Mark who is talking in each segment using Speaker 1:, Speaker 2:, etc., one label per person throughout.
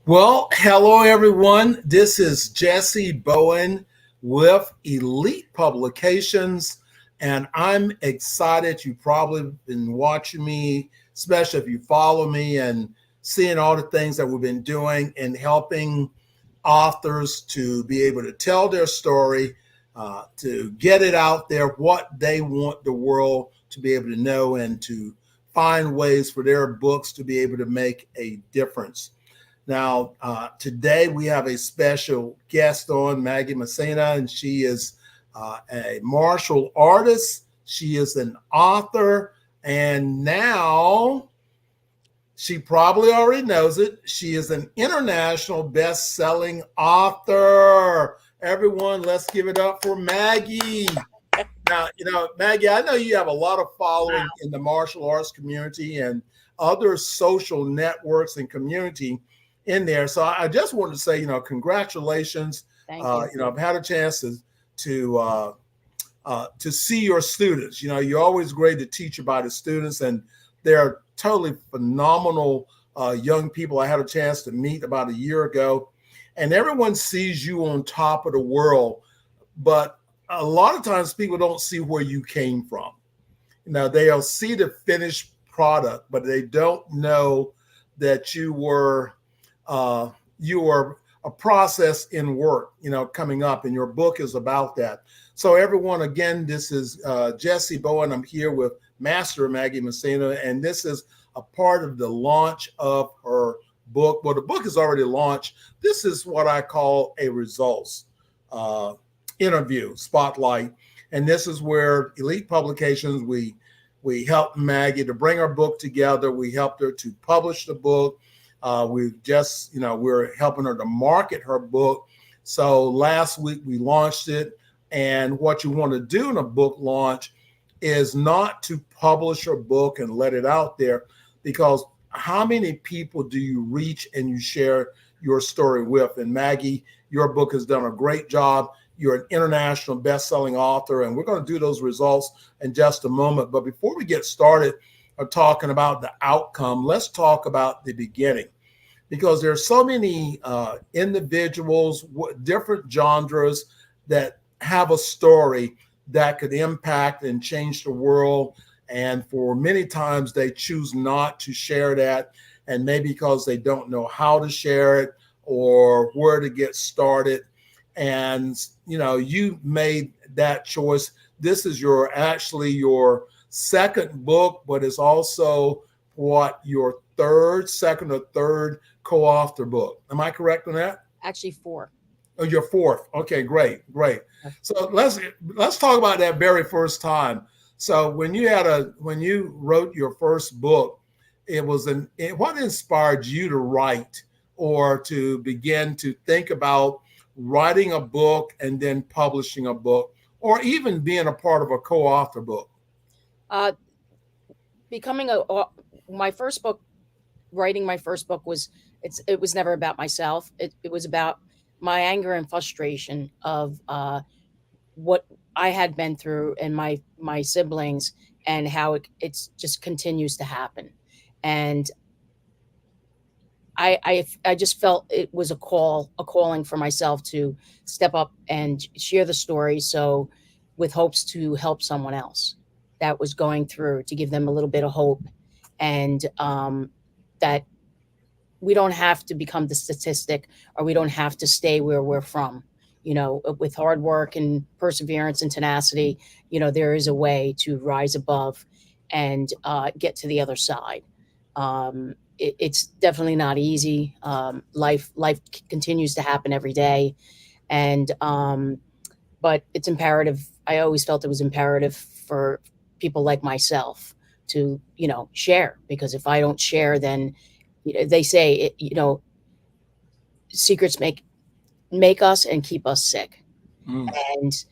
Speaker 1: Well, hello everyone. This is Jessie Bowen with Elite Publications, and I'm excited. You've probably been watching me, especially if you follow me and seeing all the things that we've been doing and helping authors to be able to tell their story, to get it out there, what they want the world to be able to know, and to find ways for their books to be able to make a difference. Now, today we have a special guest on, Maggie Messina, and she is a martial artist. She is an author, and now she probably already knows it. She is an international best-selling author. Everyone, let's give it up for Maggie. Now, Maggie, I know you have a lot of following in the martial arts community and other social networks and community in there. So I just wanted to say, congratulations.
Speaker 2: Thank you.
Speaker 1: I've had a chance to see your students. You're always great to teach about the students, and they're totally phenomenal young people. I had a chance to meet about a year ago, and everyone sees you on top of the world, but a lot of times people don't see where you came from. They'll see the finished product, but they don't know that you were a process in work, coming up, and your book is about that. So everyone, again, this is Jessie Bowen. I'm here with Master Maggie Messina, and this is a part of the launch of her book. Well, the book is already launched. This is what I call a results interview spotlight, and this is where Elite Publications, we helped Maggie to bring her book together. We helped her to publish the book. We're helping her to market her book. So last week we launched it. And what you want to do in a book launch is not to publish a book and let it out there, because how many people do you reach and you share your story with? And Maggie, your book has done a great job. You're an international best-selling author, and we're going to do those results in just a moment. But before we get started talking about the outcome, let's talk about the beginning, because there are so many individuals, different genres that have a story that could impact and change the world. And for many times they choose not to share that, and maybe because they don't know how to share it or where to get started. And, you made that choice. This is your second book, but it's also your second or third co-author book. Am I correct on that?
Speaker 2: Actually, 4.
Speaker 1: Oh, your fourth. Okay, great. So let's talk about that very first time. So when you wrote your first book, what inspired you to write or to begin to think about writing a book and then publishing a book, or even being a part of a co-author book?
Speaker 2: My first book, writing my first book it was never about myself. It was about my anger and frustration of what I had been through and my siblings, and how it's just continues to happen. And I just felt it was a calling for myself to step up and share the story. So with hopes to help someone else that was going through, to give them a little bit of hope, and that we don't have to become the statistic, or we don't have to stay where we're from. With hard work and perseverance and tenacity, there is a way to rise above and get to the other side. It's definitely not easy. Life continues to happen every day, and but it's imperative. I always felt it was imperative for people like myself to share, because if I don't share, then they say secrets make us and keep us sick. And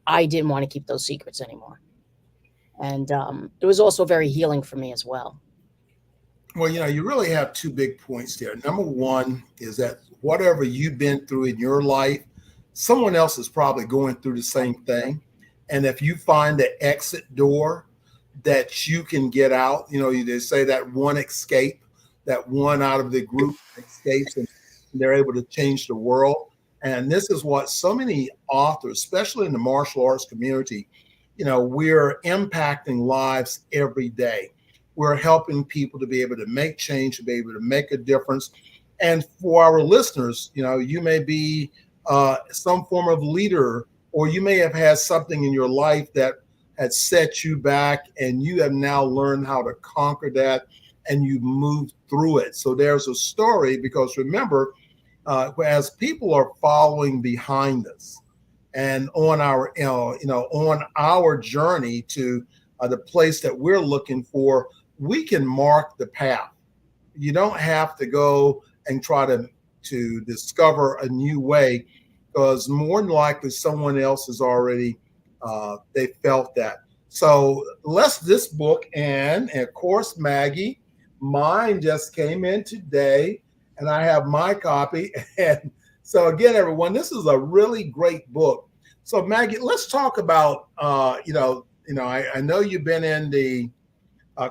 Speaker 2: I didn't want to keep those secrets anymore. And it was also very healing for me as well.
Speaker 1: Well, you really have two big points there. Number one is that whatever you've been through in your life, someone else is probably going through the same thing. And if you find the exit door that you can get out, they say that one escape, that one out of the group escapes. And They're able to change the world. And this is what so many authors, especially in the martial arts community, we're impacting lives every day. We're helping people to be able to make change, to be able to make a difference. And for our listeners, you may be some form of leader, or you may have had something in your life that had set you back, and you have now learned how to conquer that, and you moved through it. So there's a story, because remember, as people are following behind us and on our, on our journey to the place that we're looking for, we can mark the path. You don't have to go and try to discover a new way, because more than likely someone else has already they felt that. So this book, and of course Maggie, mine just came in today, and I have my copy. And so again, everyone, this is a really great book. So Maggie, let's talk about I know you've been in the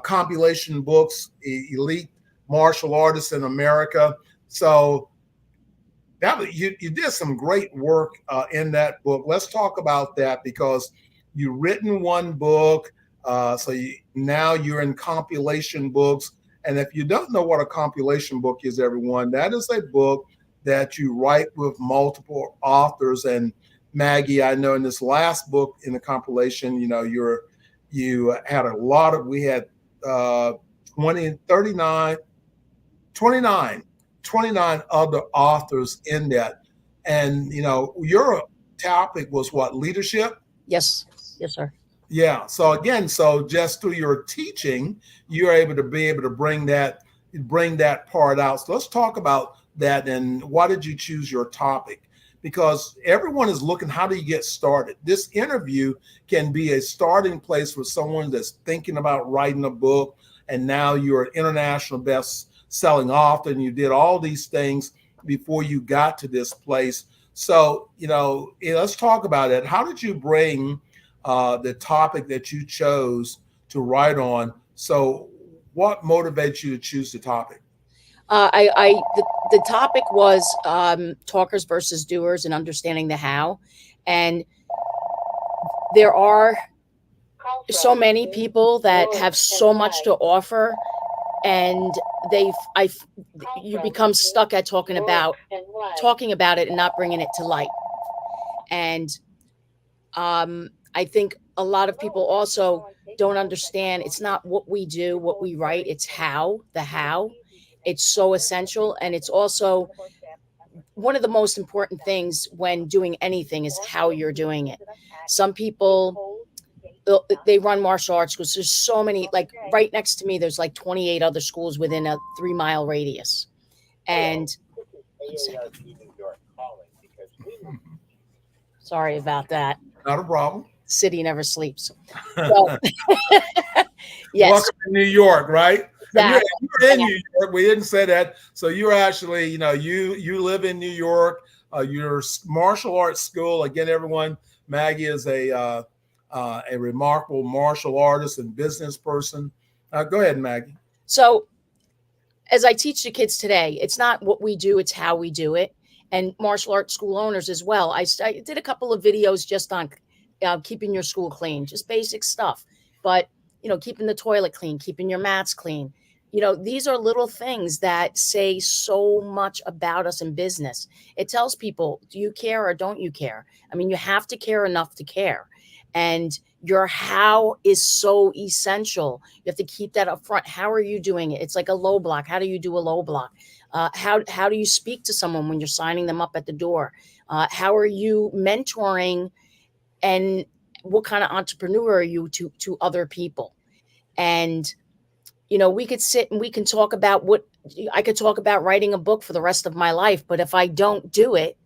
Speaker 1: compilation books, Elite Martial Artists in America. So you did some great work in that book. Let's talk about that, because you've written one book, now you're in compilation books. And if you don't know what a compilation book is, everyone, that is a book that you write with multiple authors. And Maggie, I know in this last book in the compilation, you had a lot of, we had 29 other authors in that. And, your topic was what? Leadership?
Speaker 2: Yes, sir.
Speaker 1: Yeah. So again, just through your teaching, you're able to bring that part out. So let's talk about that. And why did you choose your topic? Because everyone is looking, how do you get started? This interview can be a starting place for someone that's thinking about writing a book, and now you're an international best-selling author, and you did all these things before you got to this place. So, let's talk about it. How did you bring the topic that you chose to write on? So what motivates you to choose the topic?
Speaker 2: The topic was talkers versus doers, and understanding the how. And there are so many people that have so much to offer, and you become stuck at talking about it and not bringing it to light. And I think a lot of people also don't understand, it's not what we do, what we write, it's the how. It's so essential. And it's also one of the most important things when doing anything is how you're doing it. Some people, they run martial arts schools. There's so many, like right next to me, there's like 28 other schools within a 3-mile radius. And sorry about that.
Speaker 1: Not a problem.
Speaker 2: City never sleeps. So, yes.
Speaker 1: Welcome to New York, right?
Speaker 2: Exactly.
Speaker 1: You're in New York. We didn't say that. So you're actually, you live in New York. Your martial arts school. Again, everyone, Maggie is a remarkable martial artist and business person. Go ahead, Maggie.
Speaker 2: So as I teach the kids today, it's not what we do, it's how we do it. And martial arts school owners as well. I did a couple of videos just on keeping your school clean, just basic stuff. But, keeping the toilet clean, keeping your mats clean. These are little things that say so much about us in business. It tells people, do you care or don't you care? I mean, you have to care enough to care. And your how is so essential. You have to keep that up front. How are you doing it? It's like a low block. How do you do a low block? How do you speak to someone when you're signing them up at the door? How are you mentoring, and what kind of entrepreneur are you to other people? And, we could sit and we can talk about I could talk about writing a book for the rest of my life. But if I don't do it,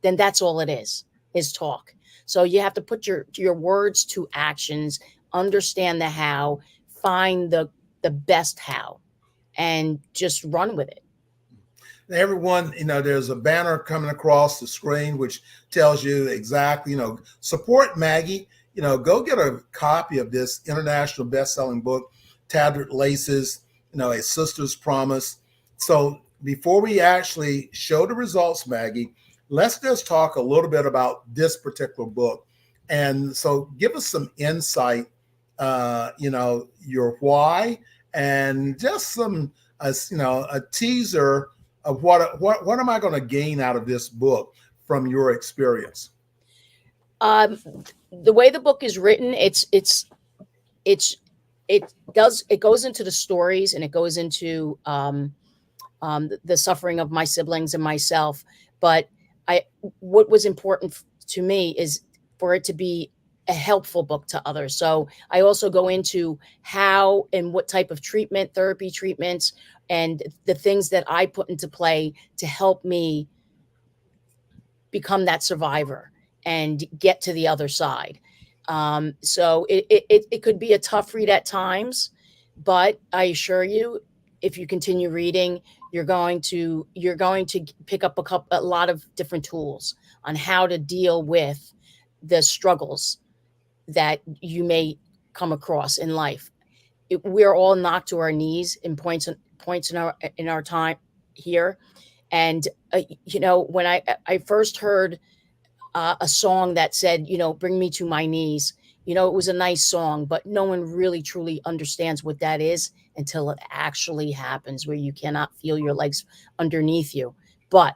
Speaker 2: then that's all it is talk. So you have to put your words to actions, understand the how, find the best how, and just run with it.
Speaker 1: Everyone, there's a banner coming across the screen which tells you exactly, support Maggie. Go get a copy of this international best-selling book, Tattered Laces, A Sister's Promise. So before we actually show the results, Maggie, let's just talk a little bit about this particular book. And so give us some insight, your why, and just some, a teaser of what am I going to gain out of this book from your experience?
Speaker 2: Um, the way the book is written, it's it goes into the stories, and it goes into the suffering of my siblings and myself. But what was important to me is for it to be a helpful book to others. So I also go into how and what type of therapy treatments, and the things that I put into play to help me become that survivor and get to the other side. So it could be a tough read at times, but I assure you, if you continue reading, you're going to pick up a lot of different tools on how to deal with the struggles that you may come across in life. We're all knocked to our knees in points in our time here. And when I first heard a song that said, bring me to my knees. It was a nice song, but no one really truly understands what that is until it actually happens, where you cannot feel your legs underneath you. But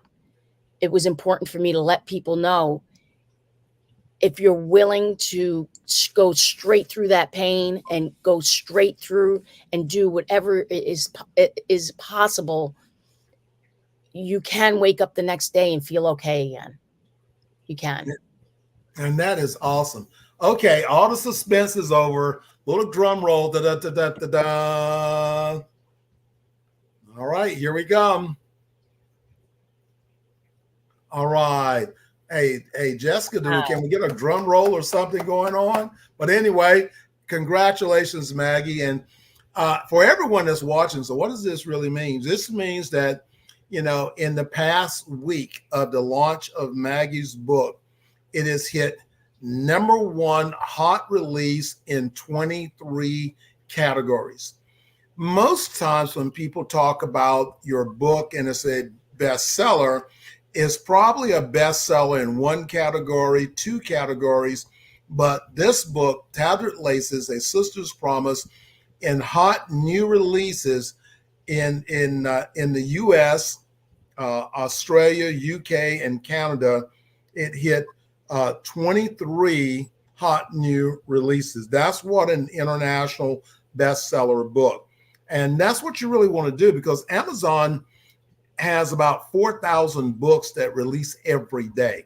Speaker 2: it was important for me to let people know, if you're willing to go straight through that pain and go straight through and do whatever is possible, you can wake up the next day and feel okay again. You can.
Speaker 1: And that is awesome. Okay, all the suspense is over. Little drum roll. Da, da, da, da, da, da. All right, here we go. All right. Hey, Jessica, can we get a drum roll or something going on? But anyway, congratulations, Maggie. And for everyone that's watching, so what does this really mean? This means that, in the past week of the launch of Maggie's book, it has hit #1 hot release in 23 categories. Most times when people talk about your book and it's a bestseller, it's probably a bestseller in one category, two categories, but this book, Tattered Laces, A Sister's Promise, in hot new releases in the U.S., Australia, UK, and Canada, it hit 23 hot new releases. That's what an international bestseller book. And that's what you really want to do, because Amazon has about 4,000 books that release every day.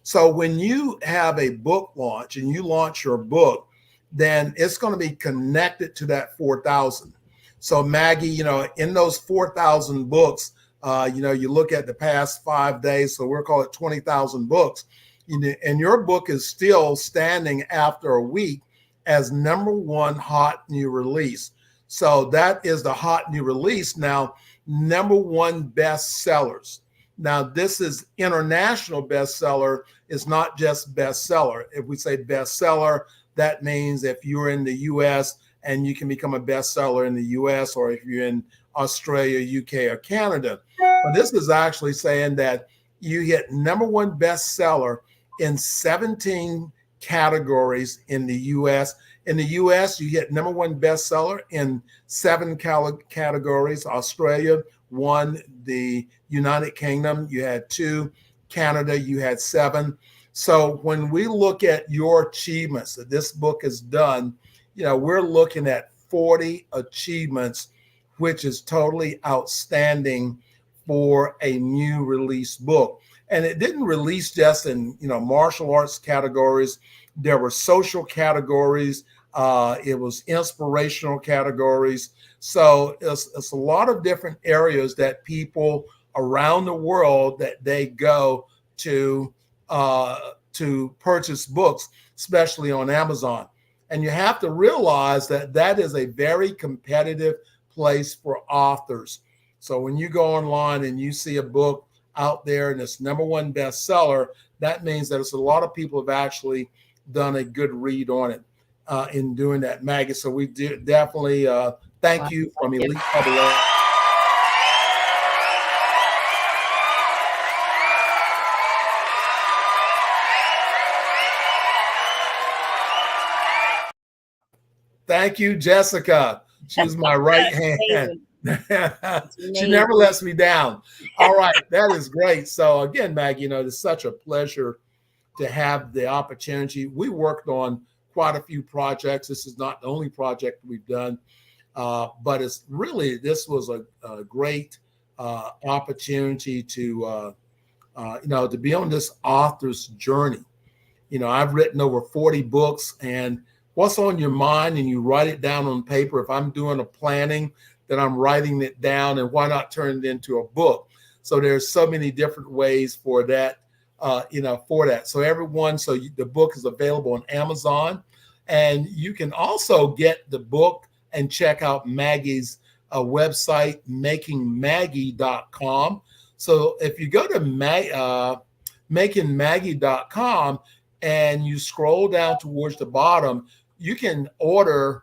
Speaker 1: So when you have a book launch and you launch your book, then it's going to be connected to that 4,000. So Maggie, in those 4,000 books, you look at the past 5 days, so we'll call it 20,000 books, and your book is still standing after a week as #1 hot new release. So that is the hot new release. Now, #1 bestsellers. Now, this is international bestseller. It's not just bestseller. If we say bestseller, that means if you're in the U.S. and you can become a bestseller in the U.S., or if you're in Australia, UK, or Canada. But this is actually saying that you hit #1 bestseller in 17 categories in the U.S. In the U.S., you hit #1 bestseller in 7 categories. Australia, 1. The United Kingdom, you had 2. Canada, you had 7. So when we look at your achievements that this book has done, we're looking at 40 achievements, which is totally outstanding for a new release book. And it didn't release just in, martial arts categories. There were social categories. It was inspirational categories. So it's a lot of different areas that people around the world that they go to purchase books, especially on Amazon. And you have to realize that that is a very competitive place for authors. So when you go online and you see a book out there and it's #1 bestseller, that means that it's a lot of people have actually done a good read on it in doing that, Maggie. So we definitely thank you from Elite Publishing. Thank you, Jessica. She's my right hand.
Speaker 2: Amazing. It's
Speaker 1: She
Speaker 2: amazing.
Speaker 1: never lets me down. All right, that is great. So again, Maggie, it's such a pleasure to have the opportunity. We worked on quite a few projects. This is not the only project we've done, but this was a great opportunity to to be on this author's journey. I've written over 40 books, and what's on your mind, and you write it down on paper. If I'm doing a planning, then I'm writing it down, and why not turn it into a book? So there's so many different ways for that, for that. So the book is available on Amazon, and you can also get the book and check out Maggie's website, makingmaggie.com. So if you go to makingmaggie.com and you scroll down towards the bottom, you can order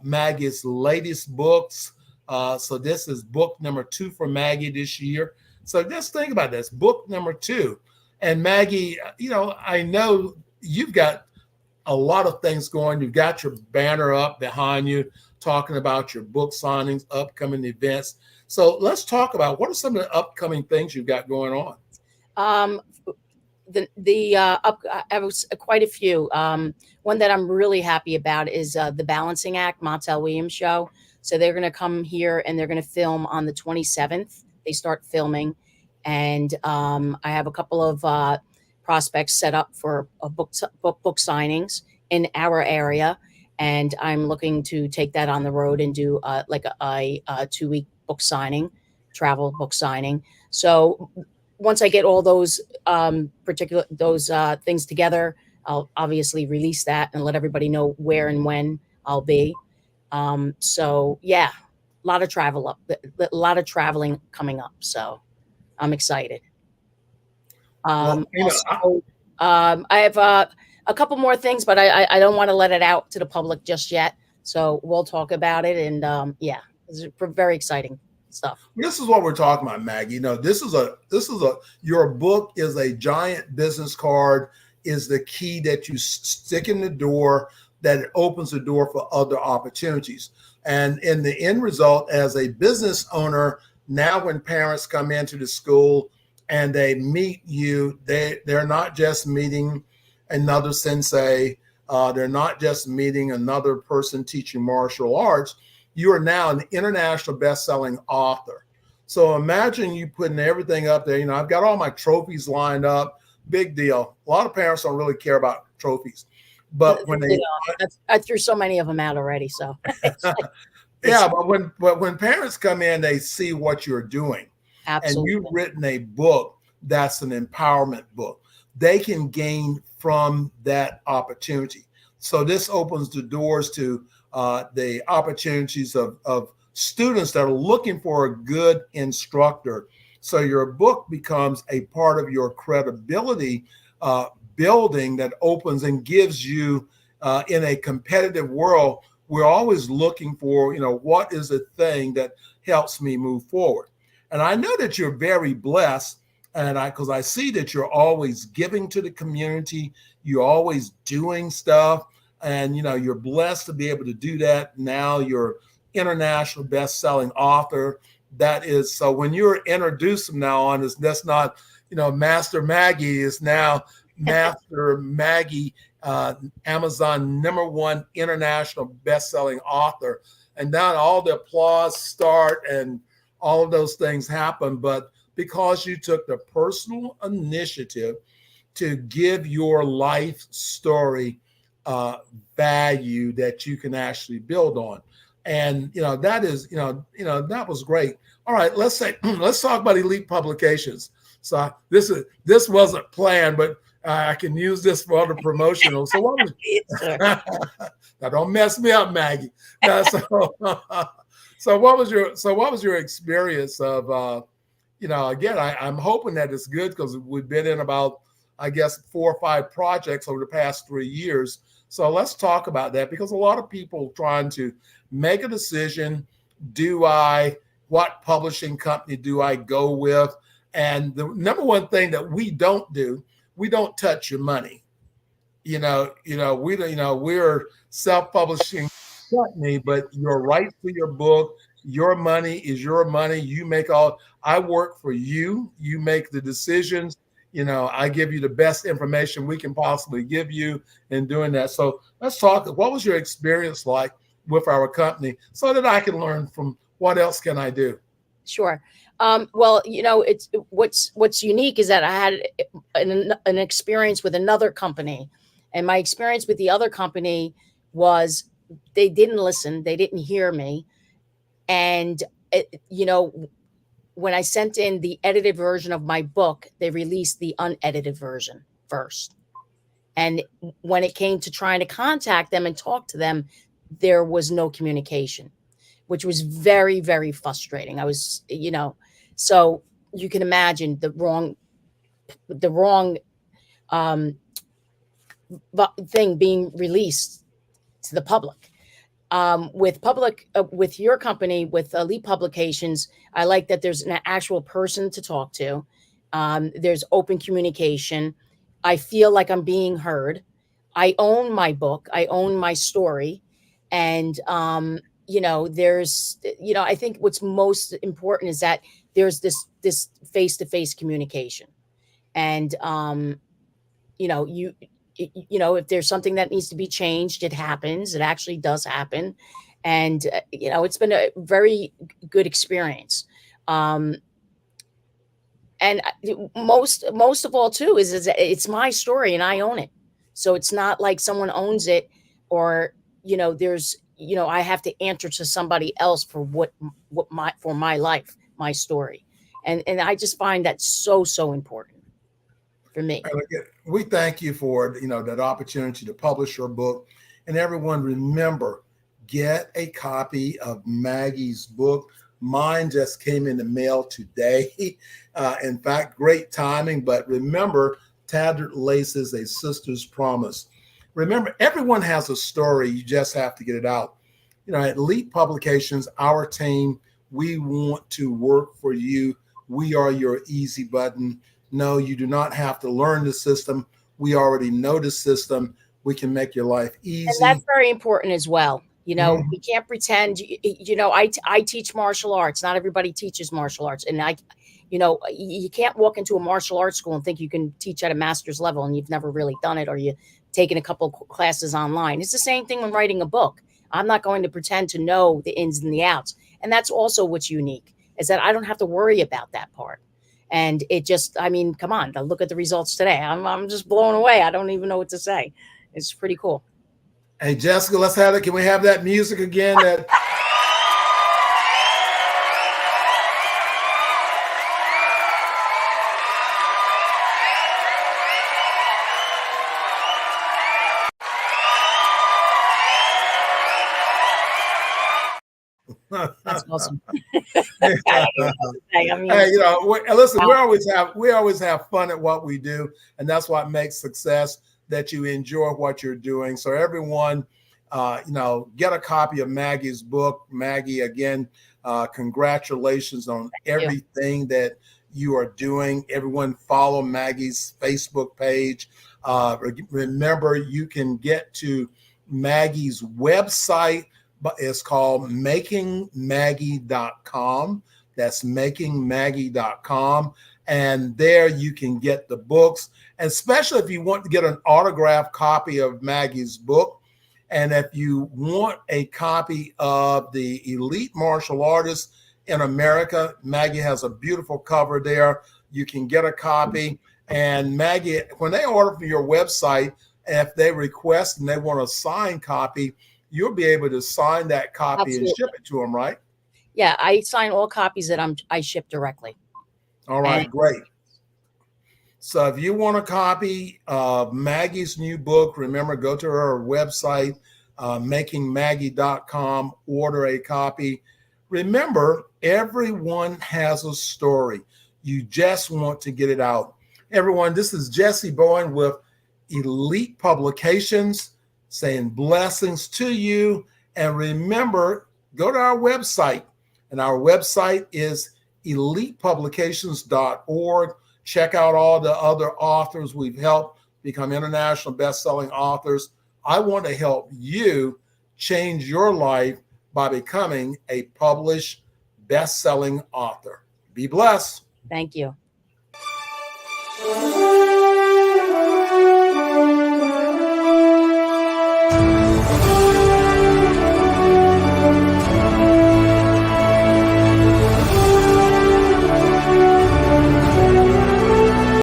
Speaker 1: Maggie's latest books. So this is book number 2 for Maggie this year. So just think about this, book number 2. And Maggie, I know you've got a lot of things going. You've got your banner up behind you talking about your book signings, upcoming events. So let's talk about what are some of the upcoming things you've got going on.
Speaker 2: I have quite a few. One that I'm really happy about is the Balancing Act, Montel Williams show. So they're going to come here and they're going to film on the 27th. They start filming, and I have a couple of prospects set up for book signings in our area, and I'm looking to take that on the road and do like a 2-week book signing, travel book signing. So once I get all those things together, I'll obviously release that and let everybody know where and when I'll be. So yeah, a lot of traveling coming up. So I'm excited. I have a couple more things, but I don't want to let it out to the public just yet. So we'll talk about it. And yeah, it's very exciting stuff.
Speaker 1: This is what we're talking about, Maggie. Your book is a giant business card, is the key that you stick in the door, that it opens the door for other opportunities. And in the end result, as a business owner, now when parents come into the school and they meet you, they're not just meeting another sensei. They're not just meeting another person teaching martial arts. You are now an international best-selling author. So imagine you putting everything up there. I've got all my trophies lined up. Big deal. A lot of parents don't really care about trophies, but when
Speaker 2: I threw so many of them out already. So
Speaker 1: yeah, but when parents come in, they see what you're doing.
Speaker 2: Absolutely.
Speaker 1: And you've written a book that's an empowerment book. They can gain from that opportunity. So this opens the doors to the opportunities of students that are looking for a good instructor. So your book becomes a part of your credibility building that opens and gives you, in a competitive world, we're always looking for, what is the thing that helps me move forward. And I know that you're very blessed, and because I see that you're always giving to the community, you're always doing stuff. And, you're blessed to be able to do that. Now you're international best-selling author. That is, so when you're introduced from now on, that's not, Master Maggie is now Master Maggie, Amazon #1 international best-selling author. And now all the applause start and all of those things happen. But because you took the personal initiative to give your life story value that you can actually build on. And, that is, that was great. All right, let's talk about Elite Publications. So this wasn't planned, but I can use this for other promotional. So what was, now don't mess me up, Maggie. So what was your experience of, again, I'm hoping that it's good because we've been in about, I guess, 4 or 5 projects over the past 3 years. So let's talk about that, because a lot of people trying to make a decision. What publishing company do I go with? And the number one thing that we don't do, we don't touch your money. We're self-publishing cut me, but your rights to your book, your money is your money. You make all, I work for you. You make the decisions. You know, I give you the best information we can possibly give you in doing that. So let's talk. What was your experience like with our company so that I can learn from what else can I do?
Speaker 2: Sure. Well, it's what's unique is that I had an experience with another company, and my experience with the other company was they didn't listen, they didn't hear me, and when I sent in the edited version of my book, they released the unedited version first. And when it came to trying to contact them and talk to them, there was no communication, which was very, very frustrating. I was, so you can imagine the wrong thing being released to the public. With your company, with Elite Publications, I like that there's an actual person to talk to. There's open communication. I feel like I'm being heard. I own my book. I own my story. And, I think what's most important is that there's this face-to-face communication. And, if there's something that needs to be changed, it happens. It actually does happen. And, it's been a very good experience. And most of all too is it's my story and I own it. So it's not like someone owns it, or, there's, I have to answer to somebody else for for my life, my story. And I just find that so important for me.
Speaker 1: We thank you for that opportunity to publish your book. And everyone, remember, get a copy of Maggie's book. Mine just came in the mail today. In fact, great timing. But remember, Tattered Laces, a Sister's Promise. Remember, everyone has a story. You just have to get it out. At Elite Publications, our team, we want to work for you. We are your easy button. No, you do not have to learn the system. We already know the system. We can make your life easy.
Speaker 2: And that's very important as well. We can't pretend, I teach martial arts. Not everybody teaches martial arts. And you can't walk into a martial arts school and think you can teach at a master's level and you've never really done it, or you've taken a couple classes online. It's the same thing when writing a book. I'm not going to pretend to know the ins and the outs. And that's also what's unique, is that I don't have to worry about that part. And it just, come on, look at the results today. I'm just blown away. I don't even know what to say. It's pretty cool.
Speaker 1: Hey, Jessica, let's have it. Can we have that music again? That
Speaker 2: That's awesome.
Speaker 1: Hey, listen, we always have fun at what we do, and that's what makes success, that you enjoy what you're doing. So everyone, get a copy of Maggie's book. Maggie, again, congratulations on everything that you are doing. Everyone, follow Maggie's Facebook page. Remember, you can get to Maggie's website. But it's called makingmaggie.com. That's makingmaggie.com. And there you can get the books. And especially if you want to get an autographed copy of Maggie's book. And if you want a copy of the Elite Martial Artists in America, Maggie has a beautiful cover there. You can get a copy. And Maggie, when they order from your website, if they request and they want a signed copy, you'll be able to sign that copy. Absolutely. And ship it to them, right?
Speaker 2: Yeah, I sign all copies that I ship directly.
Speaker 1: All right, great. So if you want a copy of Maggie's new book, remember, go to her website, makingmaggie.com, order a copy. Remember, everyone has a story. You just want to get it out. Everyone, this is Jessie Bowen with Elite Publications, saying blessings to you. And remember, go to our website. And our website is elitepublications.org. Check out all the other authors we've helped become international best-selling authors. I want to help you change your life by becoming a published, best-selling author. Be blessed.
Speaker 2: Thank you.